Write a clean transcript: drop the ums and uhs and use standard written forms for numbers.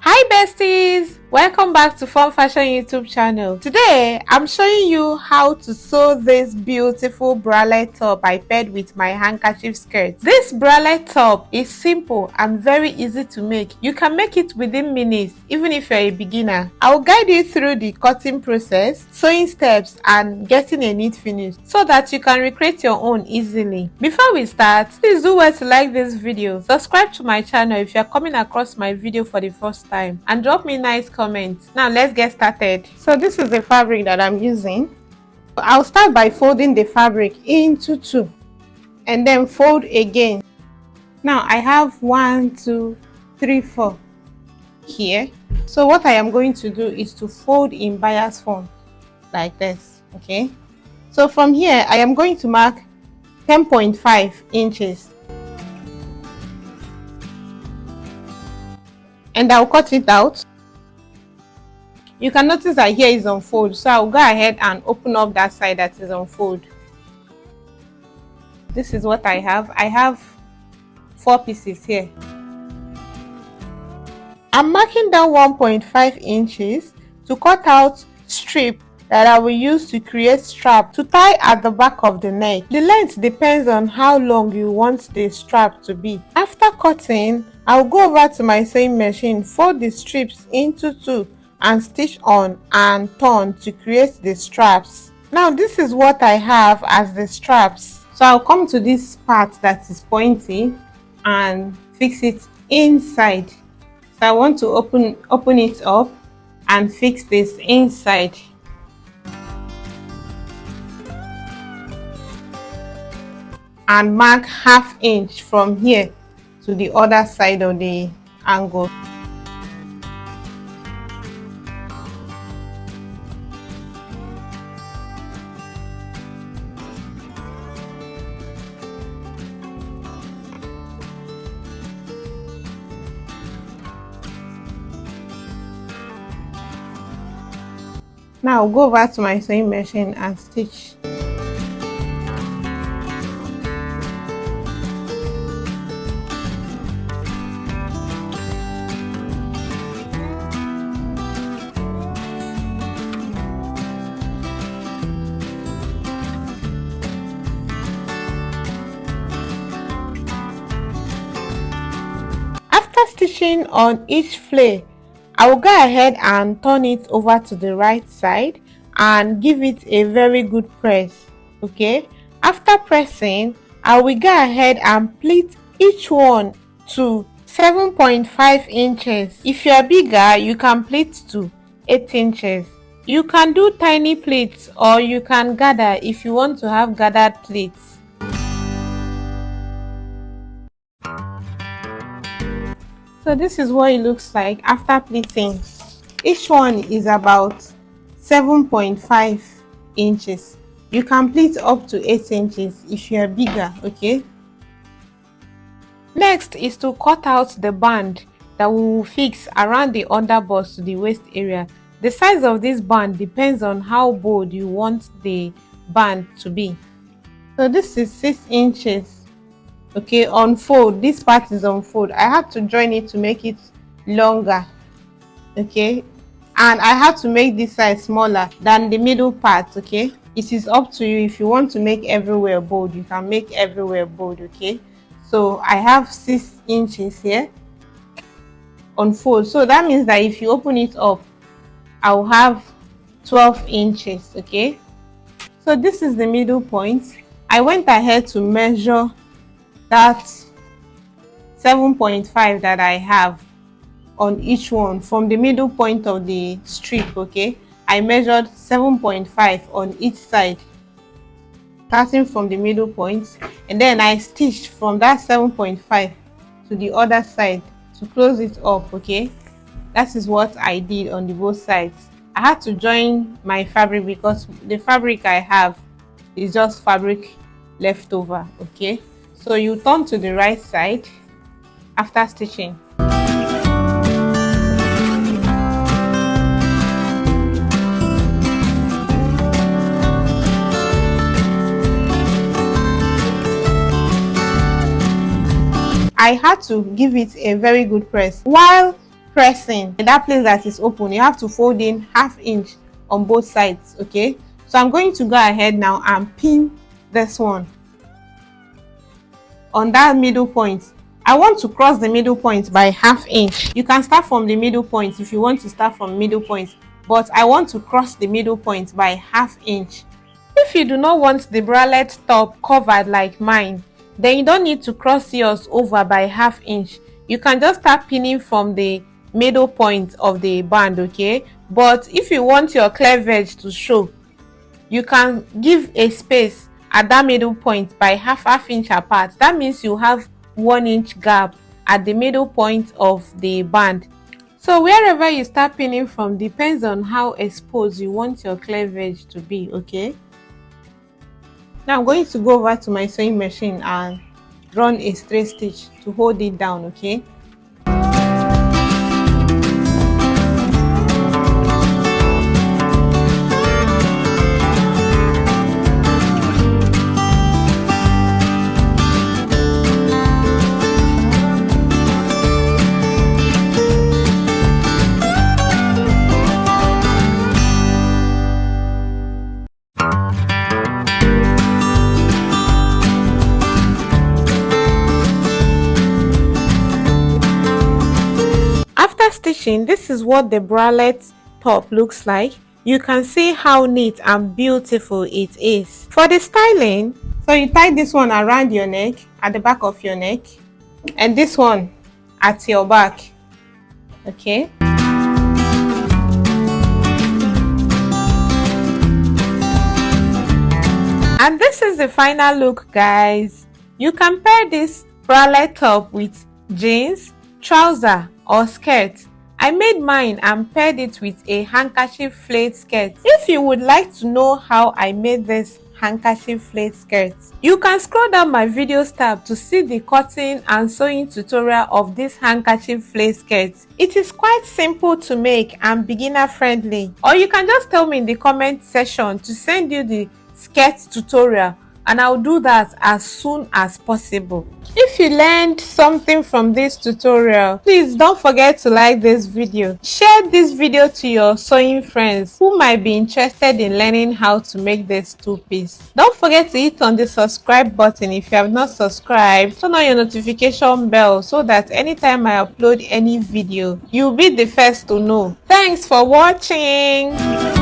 Hi besties, welcome back to FON FASHION YouTube channel. Today I'm showing you how to sew this beautiful bralette top I paired with my handkerchief skirt. This bralette top is simple and very easy to make. You can make it within minutes even if you're a beginner. I will guide you through the cutting process, sewing steps and getting a neat finish so that you can recreate your own easily. Before we start, please do well to like this video, subscribe to my channel if you're coming across my video for the first time, and drop me nice comments. Now let's get started. So this is the fabric that I'm using. I'll start by folding the fabric into two and then fold again. Now I have 1 2 3 4 here. So what I am going to do is to fold in bias form like this. Okay, so from here I am going to mark 10.5 inches and I'll cut it out. You can notice that here is on fold, so I'll go ahead and open up that side that is on fold. This is what I have. I have 4 pieces here. I'm marking down 1.5 inches to cut out strip that I will use to create strap to tie at the back of the neck. The length depends on how long you want the strap to be. After cutting, I'll go over to my sewing machine, fold the strips into two and stitch on and turn to create the straps. Now this is what I have as the straps. So I'll come to this part that is pointy and fix it inside. So I want to open it up and fix this inside. And mark 1/2 inch from here to the other side of the angle. Now I'll go over to my sewing machine and stitch. After stitching on each flare, I will go ahead and turn it over to the right side and give it a very good press. Okay, after pressing, I will go ahead and pleat each one to 7.5 inches. If you are bigger, you can pleat to 8 inches. You can do tiny pleats or you can gather if you want to have gathered pleats. So this is what it looks like after pleating. Each one is about 7.5 inches. You can pleat up to 8 inches if you are bigger. Okay, next is to cut out the band that we will fix around the underbust to the waist area. The size of this band depends on how bold you want the band to be. So this is 6 inches. Okay, on fold, this part is on fold. I had to join it to make it longer. Okay, and I had to make this side smaller than the middle part. Okay, it is up to you. If you want to make everywhere bold, you can make everywhere bold. Okay, so I have 6 inches here on fold, so that means that if you open it up, I'll have 12 inches. Okay, so this is the middle point. I went ahead to measure that 7.5 that I have on each one from the middle point of the strip. Okay, I measured 7.5 on each side starting from the middle point, and then I stitched from that 7.5 to the other side to close it up. Okay, that is what I did on the both sides. I had to join my fabric because the fabric I have is just fabric leftover. Okay, so you turn to the right side after stitching. I had to give it a very good press. While pressing that place that is open, you have to fold in 1/2 inch on both sides. Okay, so I'm going to go ahead now and pin this one on that middle point. I want to cross the middle point by 1/2 inch. You can start from the middle point if you want to start from middle point, but I want to cross the middle point by 1/2 inch. If you do not want the bralette top covered like mine, then you don't need to cross yours over by 1/2 inch. You can just start pinning from the middle point of the band. Okay, but if you want your cleavage to show, you can give a space at that middle point by half inch apart. That means you have 1 inch gap at the middle point of the band. So wherever you start pinning from depends on how exposed you want your cleavage to be. Okay, now I'm going to go over to my sewing machine and run a straight stitch to hold it down. Okay, stitching, this is what the bralette top looks like. You can see how neat and beautiful it is. For the styling, so you tie this one around your neck, at the back of your neck, and this one at your back. Okay, and this is the final look, guys. You can pair this bralette top with jeans, trouser or skirt. I made mine and paired it with a handkerchief flared skirt. If you would like to know how I made this handkerchief flared skirt, you can scroll down my videos tab to see the cutting and sewing tutorial of this handkerchief flared skirt. It is quite simple to make and beginner friendly. Or you can just tell me in the comment section to send you the skirt tutorial, and I'll do that as soon as possible. If you learned something from this tutorial, please don't forget to like this video. Share this video to your sewing friends who might be interested in learning how to make this two-piece. Don't forget to hit on the subscribe button if you have not subscribed. Turn on your notification bell so that anytime I upload any video, you'll be the first to know. Thanks for watching.